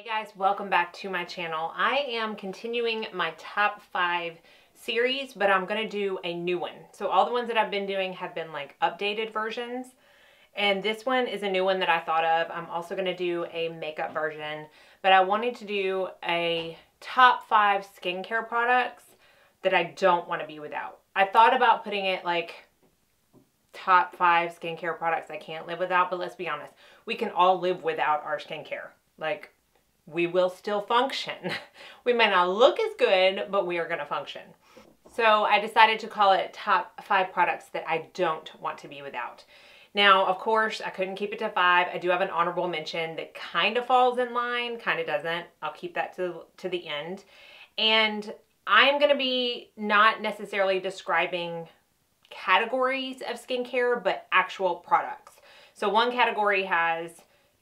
Hey guys, welcome back to my channel. I am continuing my top 5 series, but I'm going to do a new one. So all the ones that I've been doing have been like updated versions, and this one is a new one that I thought of. I'm also going to do a makeup version, but I wanted to do a top 5 skincare products that I don't want to be without. I thought about putting it like top 5 skincare products I can't live without, but let's be honest, we can all live without our skincare. Like, we will still function. We may not look as good, but we are going to function. So I decided to call it top 5 products that I don't want to be without. Now, of course, I couldn't keep it to 5. I do have an honorable mention that kind of falls in line, kind of doesn't. I'll keep that to the end. And I'm going to be not necessarily describing categories of skincare, but actual products. So one category has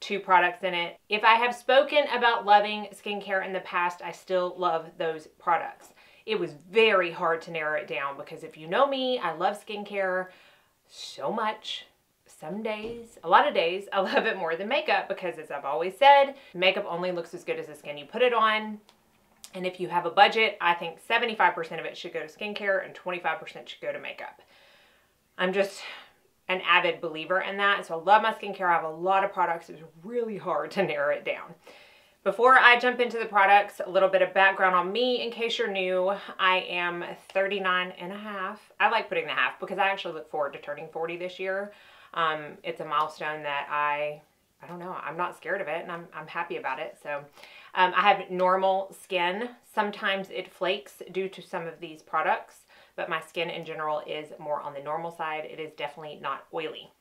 2 products in it. If I have spoken about loving skincare in the past, I still love those products. It was very hard to narrow it down because if you know me, I love skincare so much. Some days, a lot of days, I love it more than makeup because, as I've always said, makeup only looks as good as the skin you put it on. And if you have a budget, I think 75% of it should go to skincare and 25% should go to makeup. I'm just an avid believer in that. So I love my skincare. I have a lot of products. It's really hard to narrow it down. Before I jump into the products, a little bit of background on me in case you're new. I am 39 and a half. I like putting the half because I actually look forward to turning 40 this year. It's a milestone that I don't know, I'm not scared of it, and I'm happy about it. So I have normal skin. Sometimes it flakes due to some of these products, but my skin in general is more on the normal side. It is definitely not oily.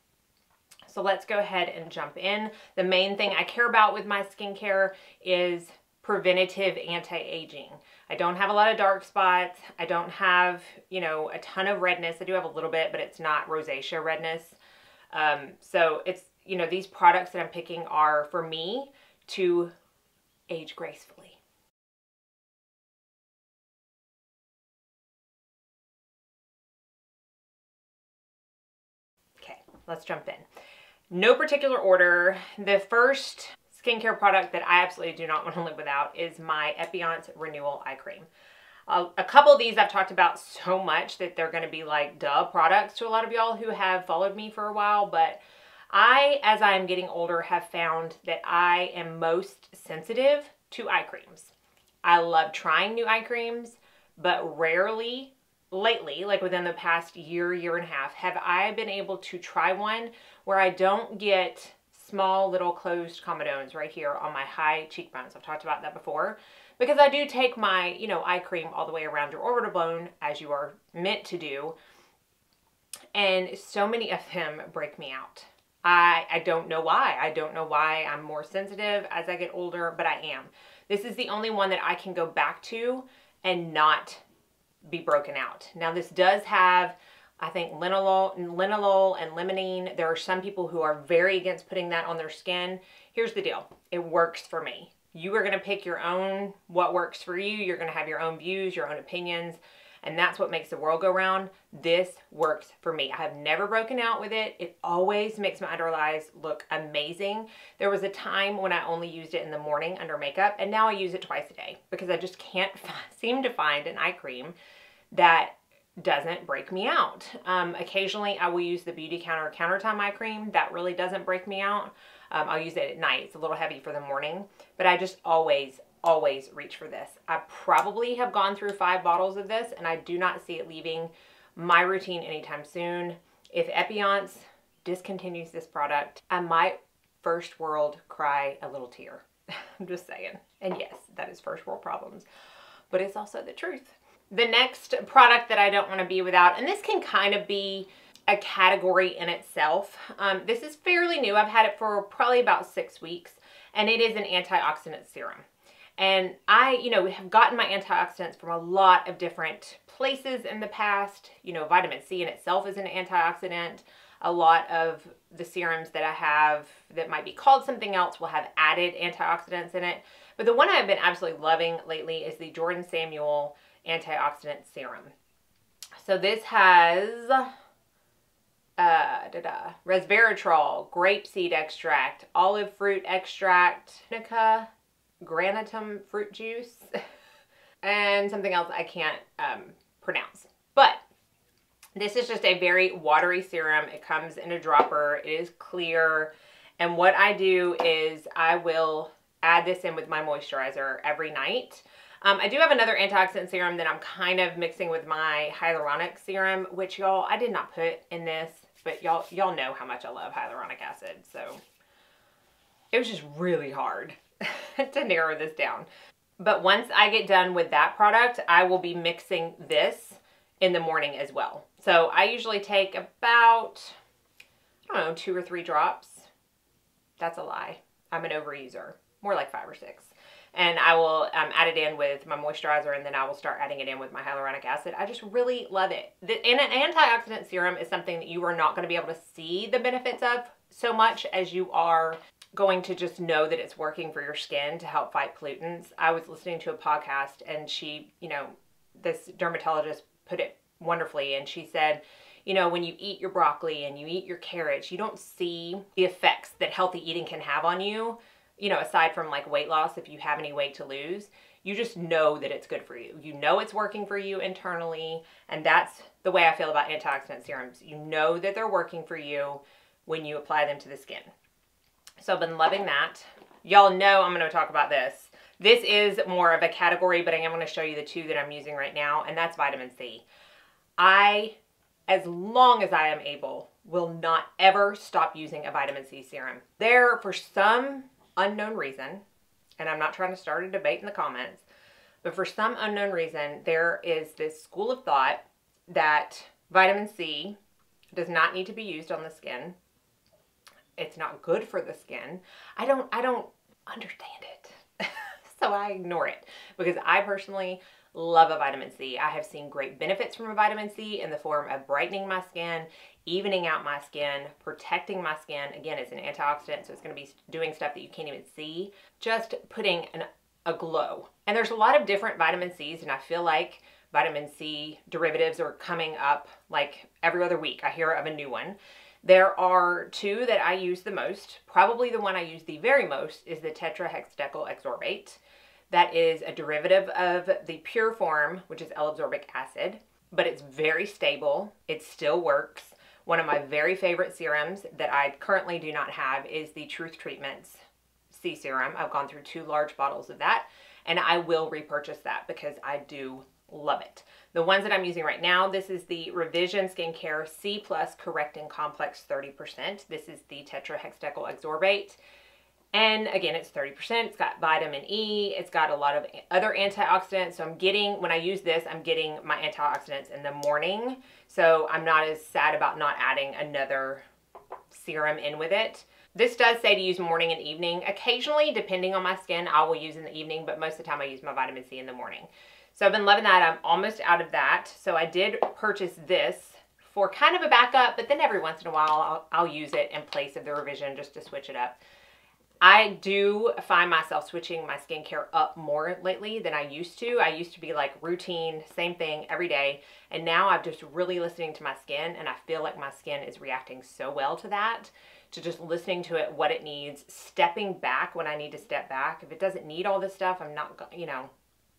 So let's go ahead and jump in. The main thing I care about with my skincare is preventative anti-aging. I don't have a lot of dark spots. I don't have, you know, a ton of redness. I do have a little bit, but it's not rosacea redness. So it's, you know, these products that I'm picking are for me to age gracefully. Okay, let's jump in. No particular order. The first skincare product that I absolutely do not want to live without is my Epionce Renewal Eye Cream. A couple of these I've talked about so much that they're going to be like duh products to a lot of y'all who have followed me for a while, but as I'm getting older, have found that I am most sensitive to eye creams. I love trying new eye creams, but rarely lately, like within the past year and a half, have I been able to try one where I don't get small little closed comedones right here on my high cheekbones. I've talked about that before because I do take my, you know, eye cream all the way around your orbital bone as you are meant to do. And so many of them break me out. I don't know why. I don't know why I'm more sensitive as I get older, but I am. This is the only one that I can go back to and not be broken out. Now this does have, I think, linalool and limonene. There are some people who are very against putting that on their skin. Here's the deal. It works for me. You are going to pick your own, what works for you. You're going to have your own views, your own opinions, and that's what makes the world go round. This works for me. I have never broken out with it. It always makes my under eyes look amazing. There was a time when I only used it in the morning under makeup, and now I use it twice a day because I just can't seem to find an eye cream that doesn't break me out. Occasionally I will use the Beauty Counter Countertime Eye Cream. That really doesn't break me out. I'll use it at night. It's a little heavy for the morning, but I just always reach for this. I probably have gone through 5 bottles of this, and I do not see it leaving my routine anytime soon. If Epionce discontinues this product, I might first world cry a little tear. I'm just saying. And yes, that is first world problems, but it's also the truth. The next product that I don't want to be without, and this can kind of be a category in itself. This is fairly new. I've had it for probably about 6 weeks, and it is an antioxidant serum. And I, you know, have gotten my antioxidants from a lot of different places in the past. You know, vitamin C in itself is an antioxidant. A lot of the serums that I have that might be called something else will have added antioxidants in it. But the one I've been absolutely loving lately is the Jordan Samuel Antioxidant Serum. So this has resveratrol, grapeseed extract, olive fruit extract, indica, granatum fruit juice, and something else I can't pronounce. But this is just a very watery serum. It comes in a dropper. It is clear. And what I do is I will add this in with my moisturizer every night. I do have another antioxidant serum that I'm kind of mixing with my hyaluronic serum, which y'all, I did not put in this, but y'all know how much I love hyaluronic acid. So it was just really hard to narrow this down. But once I get done with that product, I will be mixing this in the morning as well. So I usually take about, I don't know, 2 or 3 drops. That's a lie. I'm an overuser. More like 5 or 6. And I will add it in with my moisturizer, and then I will start adding it in with my hyaluronic acid. I just really love it. And an antioxidant serum is something that you are not going to be able to see the benefits of so much as you are going to just know that it's working for your skin to help fight pollutants. I was listening to a podcast, and she, you know, this dermatologist put it wonderfully, and she said, you know, when you eat your broccoli and you eat your carrots, you don't see the effects that healthy eating can have on you, you know, aside from like weight loss, if you have any weight to lose. You just know that it's good for you. You know it's working for you internally, and that's the way I feel about antioxidant serums. You know that they're working for you when you apply them to the skin. So I've been loving that. Y'all know I'm going to talk about this. This is more of a category, but I am going to show you the 2 that I'm using right now, and that's vitamin C. As long as I am able, will not ever stop using a vitamin C serum. There, for some unknown reason, and I'm not trying to start a debate in the comments, but for some unknown reason, there is this school of thought that vitamin C does not need to be used on the skin. It's not good for the skin. I don't understand it. So I ignore it because I personally love a vitamin C. I have seen great benefits from a vitamin C in the form of brightening my skin, evening out my skin, protecting my skin. Again, it's an antioxidant, so it's going to be doing stuff that you can't even see. Just putting a glow. And there's a lot of different vitamin C's, and I feel like vitamin C derivatives are coming up like every other week. I hear of a new one. There are 2 that I use the most. Probably the one I use the very most is the tetrahexadecyl ascorbate. That is a derivative of the pure form, which is L-ascorbic acid, but it's very stable. It still works. One of my very favorite serums that I currently do not have is the Truth Treatments C serum. I've gone through 2 large bottles of that, and I will repurchase that because I do love it. The ones that I'm using right now, this is the Revision Skincare C+ Correcting Complex 30%. This is the tetrahexadecyl ascorbate. And again, it's 30%. It's got vitamin E. It's got a lot of other antioxidants. So I'm getting, when I use this, I'm getting my antioxidants in the morning. So I'm not as sad about not adding another serum in with it. This does say to use morning and evening. Occasionally, depending on my skin, I will use in the evening, but most of the time I use my vitamin C in the morning. So I've been loving that. I'm almost out of that. So I did purchase this for kind of a backup, but then every once in a while I'll use it in place of the Revision just to switch it up. I do find myself switching my skincare up more lately than I used to. I used to be like routine, same thing every day. And now I'm just really listening to my skin, and I feel like my skin is reacting so well to that, to just listening to it, what it needs, stepping back when I need to step back. If it doesn't need all this stuff, I'm not, you know,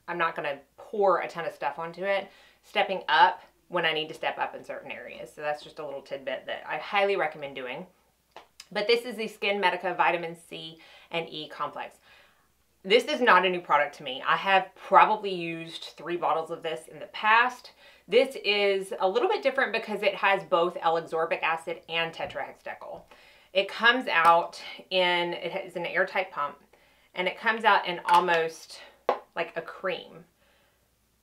I'm not going to pour a ton of stuff onto it. Stepping up when I need to step up in certain areas. So that's just a little tidbit that I highly recommend doing. But this is the SkinMedica Vitamin C and E Complex. This is not a new product to me. I have probably used 3 bottles of this in the past. This is a little bit different because it has both L-ascorbic acid and tetrahexadecyl. It comes out in, it is an airtight pump, and it comes out in almost like a cream.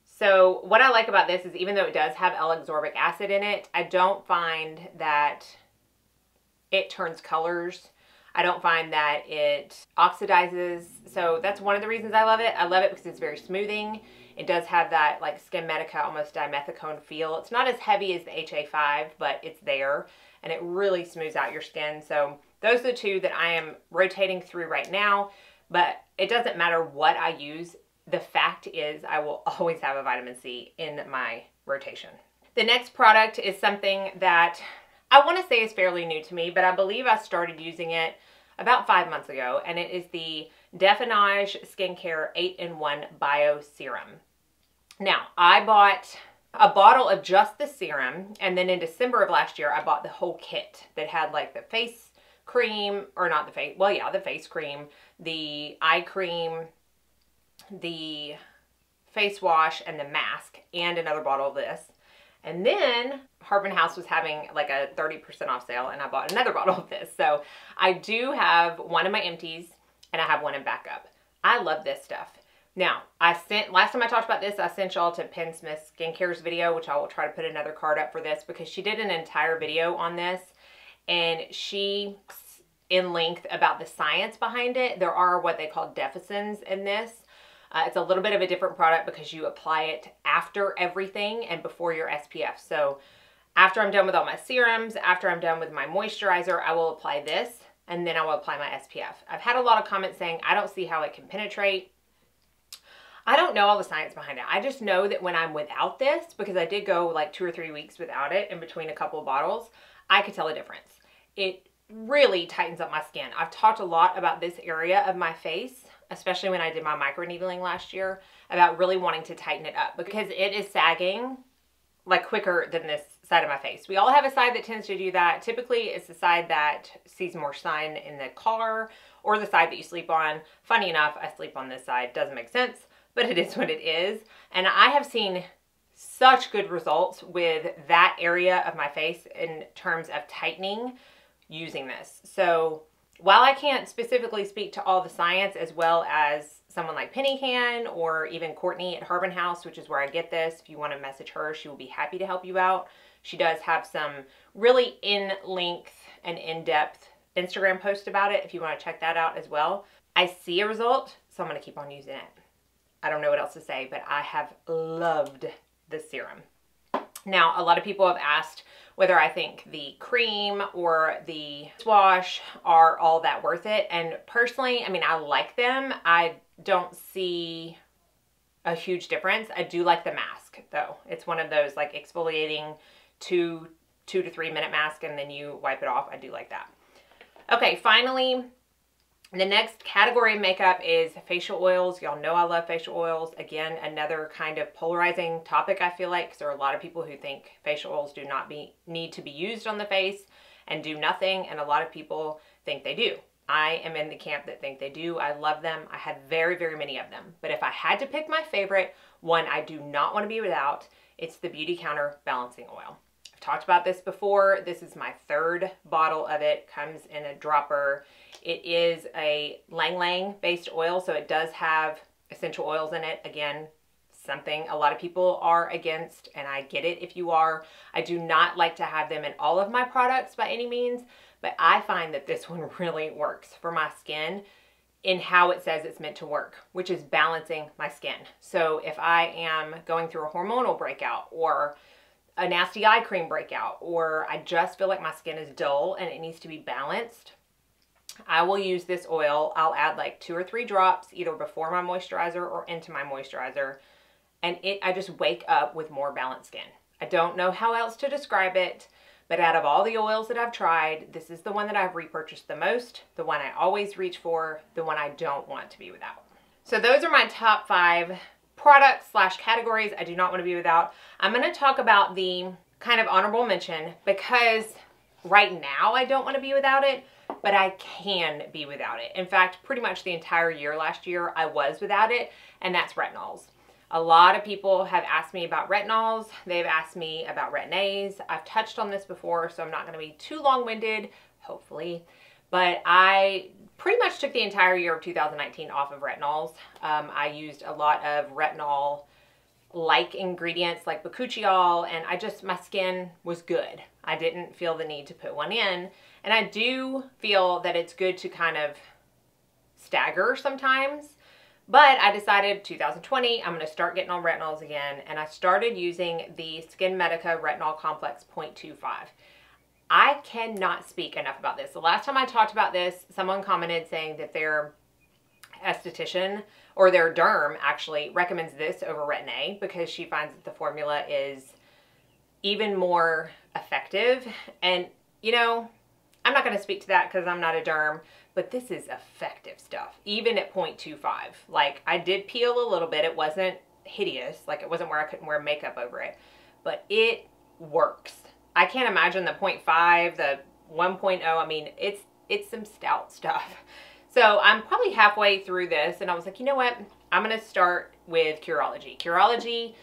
So what I like about this is even though it does have L-ascorbic acid in it, I don't find that it turns colors. I don't find that it oxidizes. So that's one of the reasons I love it. I love it because it's very smoothing. It does have that like SkinMedica almost dimethicone feel. It's not as heavy as the HA5, but it's there, and it really smooths out your skin. So those are the 2 that I am rotating through right now, but it doesn't matter what I use. The fact is I will always have a vitamin C in my rotation. The next product is something that I want to say is fairly new to me, but I believe I started using it about 5 months ago, and it is the Definage Skincare 8-in-1 Bio Serum. Now, I bought a bottle of just the serum, and then in December of last year, I bought the whole kit that had like the face cream, or not the face, well, yeah, the face cream, the eye cream, the face wash, and the mask, and another bottle of this. And then Harbin House was having like a 30% off sale, and I bought another bottle of this. So I do have one of my empties, and I have one in backup. I love this stuff. Now, last time I talked about this, I sent y'all to Penn Smith Skincare's video, which I will try to put another card up for this, because she did an entire video on this, and she in length about the science behind it. There are what they call deficins in this. It's a little bit of a different product because you apply it after everything and before your SPF. So after I'm done with all my serums, after I'm done with my moisturizer, I will apply this, and then I will apply my SPF. I've had a lot of comments saying, I don't see how it can penetrate. I don't know all the science behind it. I just know that when I'm without this, because I did go like 2 or 3 weeks without it in between a couple of bottles, I could tell a difference. It really tightens up my skin. I've talked a lot about this area of my face, especially when I did my microneedling last year, about really wanting to tighten it up because it is sagging like quicker than this side of my face. We all have a side that tends to do that. Typically, it's the side that sees more sun in the car or the side that you sleep on. Funny enough, I sleep on this side. Doesn't make sense, but it is what it is. And I have seen such good results with that area of my face in terms of tightening using this. So while I can't specifically speak to all the science as well as someone like Penny can, or even Courtney at Harbin House, which is where I get this, if you want to message her, she will be happy to help you out. She does have some really in-length and in-depth Instagram posts about it if you want to check that out as well. I see a result, so I'm going to keep on using it. I don't know what else to say, but I have loved this serum. Now, a lot of people have asked whether I think the cream or the wash are all that worth it. And personally, I mean, I like them. I don't see a huge difference. I do like the mask though. It's one of those like exfoliating 2 to 3 minute mask, and then you wipe it off. I do like that. Okay, finally, the next category of makeup is facial oils. Y'all know I love facial oils. Again, another kind of polarizing topic, I feel like, because there are a lot of people who think facial oils do not need to be used on the face and do nothing, and a lot of people think they do. I am in the camp that think they do. I love them. I have very, very many of them. But if I had to pick my favorite, one I do not want to be without, it's the Beautycounter Balancing Oil. I've talked about this before. This is my 3rd bottle of it. Comes in a dropper. It is a Lang Lang based oil, so it does have essential oils in it. Again, something a lot of people are against, and I get it if you are. I do not like to have them in all of my products by any means, but I find that this one really works for my skin in how it says it's meant to work, which is balancing my skin. So if I am going through a hormonal breakout or a nasty eye cream breakout, or I just feel like my skin is dull and it needs to be balanced, I will use this oil. I'll add like 2 or 3 drops either before my moisturizer or into my moisturizer, and I just wake up with more balanced skin. I don't know how else to describe it, but out of all the oils that I've tried, this is the one that I've repurchased the most, the one I always reach for, the one I don't want to be without. So those are my top 5 products / categories I do not want to be without. I'm going to talk about the kind of honorable mention because right now I don't want to be without it, but I can be without it. In fact, pretty much the entire year last year I was without it, and that's retinols. A lot of people have asked me about retinols. They've asked me about Retin-A's. I've touched on this before, so I'm not going to be too long-winded, hopefully. But I pretty much took the entire year of 2019 off of retinols. I used a lot of retinol-like ingredients like bakuchiol, and my skin was good. I didn't feel the need to put one in. And I do feel that it's good to kind of stagger sometimes. But I decided 2020, I'm going to start getting on retinols again. And I started using the SkinMedica Retinol Complex 0.25. I cannot speak enough about this. The last time I talked about this, someone commented saying that their esthetician or their derm actually recommends this over Retin-A because she finds that the formula is even more effective. And, you know, I'm not going to speak to that because I'm not a derm, but this is effective stuff, even at 0.25. Like, I did peel a little bit. It wasn't hideous. Like, it wasn't where I couldn't wear makeup over it, but it works. I can't imagine the 0.5, the 1.0. I mean, it's some stout stuff. So I'm probably halfway through this, and I was like, you know what? I'm going to start with Curology. Curology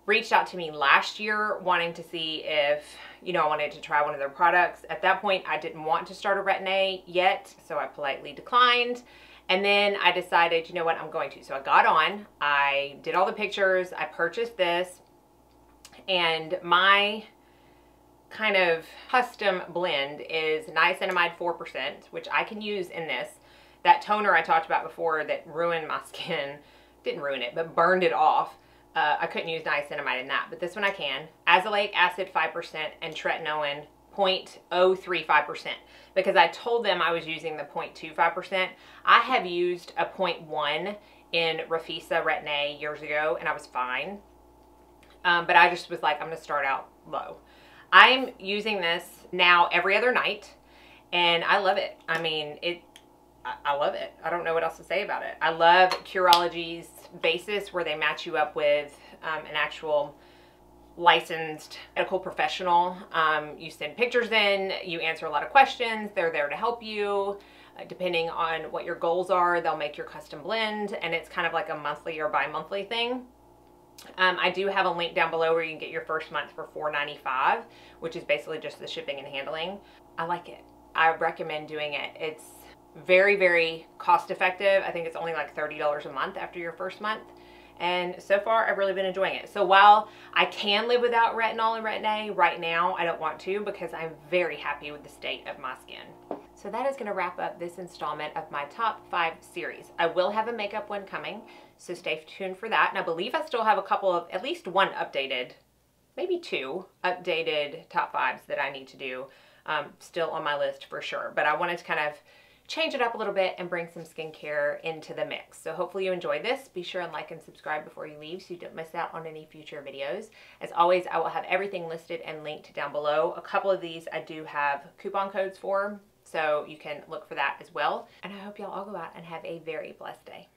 reached out to me last year wanting to see if, you know, I wanted to try one of their products. At that point, I didn't want to start a Retin-A yet, so I politely declined. And then I decided, you know what, I'm going to. So I got on, I did all the pictures, I purchased this, and my kind of custom blend is niacinamide 4%, which I can use in this. That toner I talked about before that ruined my skin, didn't ruin it, but burned it off. I couldn't use niacinamide in that, but this one I can. Azelaic acid 5% and tretinoin 0.035%, because I told them I was using the 0.25%. I have used a 0.1 in Rafisa Retin-A years ago, and I was fine. But I just was like, I'm going to start out low. I'm using this now every other night, and I love it. I mean, I love it. I don't know what else to say about it. I love Curology's basis where they match you up with an actual licensed medical professional. You send pictures in, you answer a lot of questions. They're there to help you. Depending on what your goals are, they'll make your custom blend, and it's kind of like a monthly or bi-monthly thing. I do have a link down below where you can get your first month for $4.95, which is basically just the shipping and handling. I like it. I recommend doing it. It's very, very cost effective. I think it's only like $30 a month after your first month. And so far, I've really been enjoying it. So while I can live without retinol and Retin-A right now, I don't want to, because I'm very happy with the state of my skin. So that is going to wrap up this installment of my top 5 series. I will have a makeup one coming, so stay tuned for that. And I believe I still have a couple of, at least one updated, maybe 2 updated top 5s that I need to do still on my list for sure. But I wanted to kind of change it up a little bit and bring some skincare into the mix. So hopefully you enjoyed this. Be sure and like and subscribe before you leave so you don't miss out on any future videos. As always, I will have everything listed and linked down below. A couple of these I do have coupon codes for, so you can look for that as well. And I hope y'all all go out and have a very blessed day.